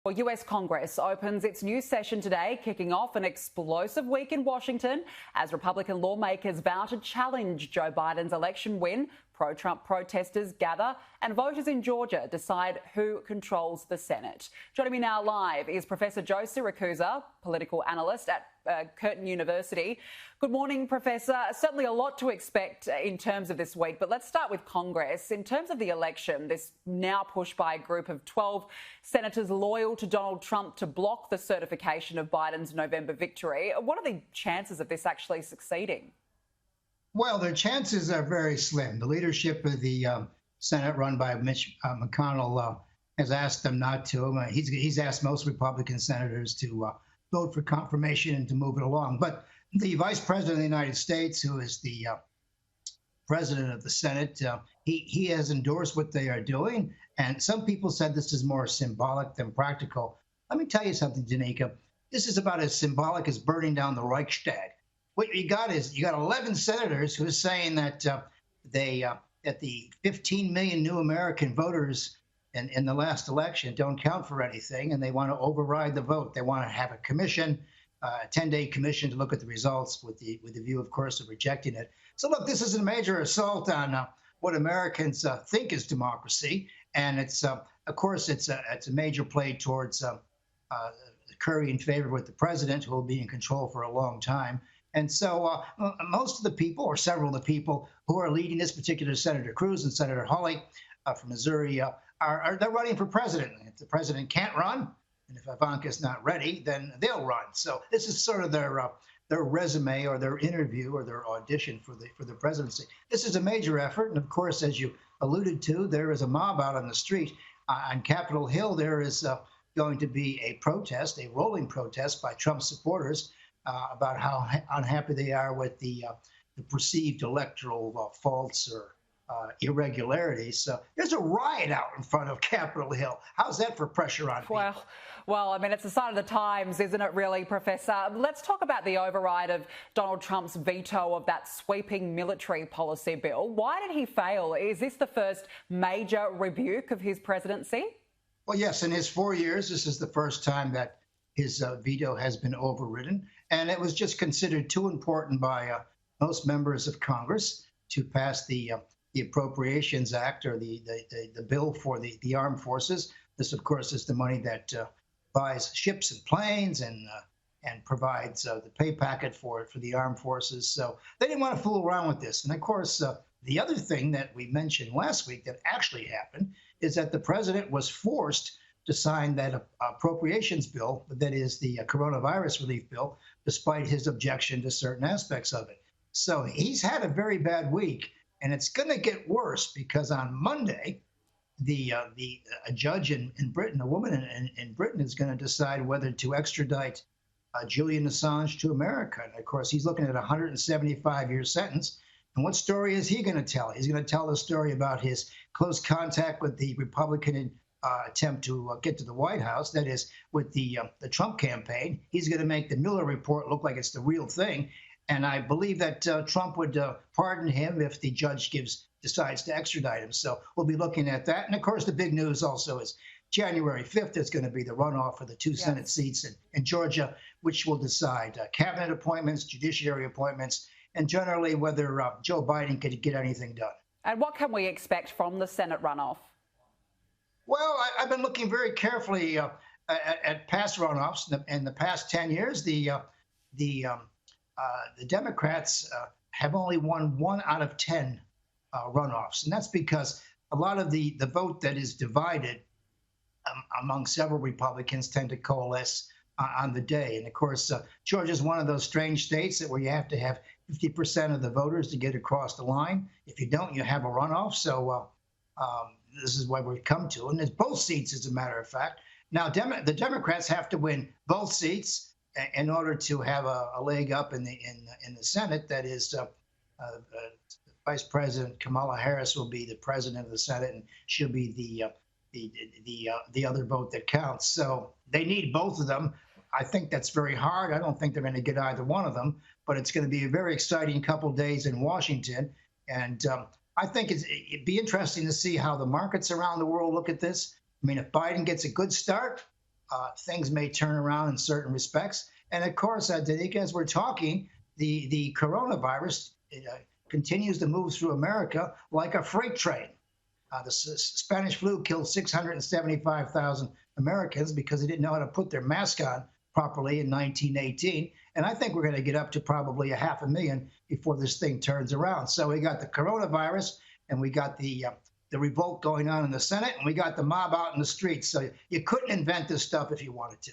Well, US Congress opens its new session today, kicking off an explosive week in Washington as Republican lawmakers vow to challenge Joe Biden's election win. Pro-Trump protesters gather and voters in Georgia decide who controls the Senate. Joining me now live is Professor Joe Siracusa, political analyst at Curtin University. Good morning, Professor. Certainly a lot to expect in terms of this week, but let's start with Congress. In terms of the election, this now pushed by a group of 12 senators loyal to Donald Trump to block the certification of Biden's November victory. What are the chances of this actually succeeding? Well, their chances are very slim. The leadership of the Senate, run by Mitch McConnell, has asked them not to. He's asked most Republican senators to vote for confirmation and to move it along. But the Vice President of the United States, who is the President of the Senate, he has endorsed what they are doing. And some people said this is more symbolic than practical. Let me tell you something, Danica. This is about as symbolic as burning down the Reichstag. What you got is 11 senators who are saying that that the 15 million new American voters in the last election don't count for anything, and they want to override the vote. They want to have a commission, a 10-day commission to look at the results with the view, of course, of rejecting it. So, look, this is a major assault on what Americans think is democracy, and it's of course it's a major play towards currying favor with the president, who will be in control for a long time. And so most of the people, or several of the people who are leading this particular, Senator Cruz and Senator Hawley from Missouri, they're running for president. If the president can't run, and if Ivanka's not ready, then they'll run. So this is sort of their resume or their interview or their audition for the presidency. This is a major effort, and of course, as you alluded to, there is a mob out on the street on Capitol Hill. There is going to be a protest, a rolling protest by Trump supporters. About how unhappy they are with the perceived electoral faults or irregularities. So there's a riot out in front of Capitol Hill. How's that for pressure on people? Well, I mean, it's a sign of the times, isn't it, really, Professor? Let's talk about the override of Donald Trump's veto of that sweeping military policy bill. Why did he fail? Is this the first major rebuke of his presidency? Well, yes, in his 4 years, this is the first time that his veto has been overridden, and it was just considered too important by most members of Congress to pass the Appropriations Act, or the bill for the armed forces. This, of course, is the money that buys ships and planes and provides the pay packet for the armed forces. So they didn't want to fool around with this. And of course, the other thing that we mentioned last week that actually happened is that the president was forced to sign that appropriations bill, that is the coronavirus relief bill, despite his objection to certain aspects of it. So he's had a very bad week, and it's going to get worse because on Monday, a judge in Britain, a woman in Britain, is going to decide whether to extradite Julian Assange to America. And of course, he's looking at a 175-year sentence. And what story is he going to tell? He's going to tell the story about his close contact with the Republican attempt to get to the White House, that is, with the Trump campaign. He's going to make the Mueller report look like it's the real thing. And I believe that Trump would pardon him if the judge decides to extradite him. So we'll be looking at that. And of course, the big news also is January 5th is going to be the runoff for the two Senate seats in Georgia, which will decide cabinet appointments, judiciary appointments, and generally whether Joe Biden could get anything done. And what can we expect from the Senate runoff? Well, I've been looking very carefully at past runoffs. In the past 10 years, the Democrats have only won 1 out of 10 runoffs. And that's because a lot of the vote that is divided among several Republicans tend to coalesce on the day. And of course, Georgia is one of those strange states where you have to have 50% of the voters to get across the line. If you don't, you have a runoff. So this is what we've come to. And there's both seats, as a matter of fact. Now, the Democrats have to win both seats in order to have a leg up in the Senate. That is, Vice President Kamala Harris will be the president of the Senate, and she'll be the other vote that counts. So they need both of them. I think that's very hard. I don't think they're going to get either one of them, but it's going to be a very exciting couple days in Washington. And I think it'd be interesting to see how the markets around the world look at this. I mean, if Biden gets a good start, things may turn around in certain respects. And of course, Danica, as we're talking, the coronavirus continues to move through America like a freight train. The Spanish flu killed 675,000 Americans because they didn't know how to put their mask on properly in 1918. And I think we're going to get up to probably 500,000 before this thing turns around. So we got the coronavirus, and we got the revolt going on in the Senate, and we got the mob out in the streets. So you couldn't invent this stuff if you wanted to.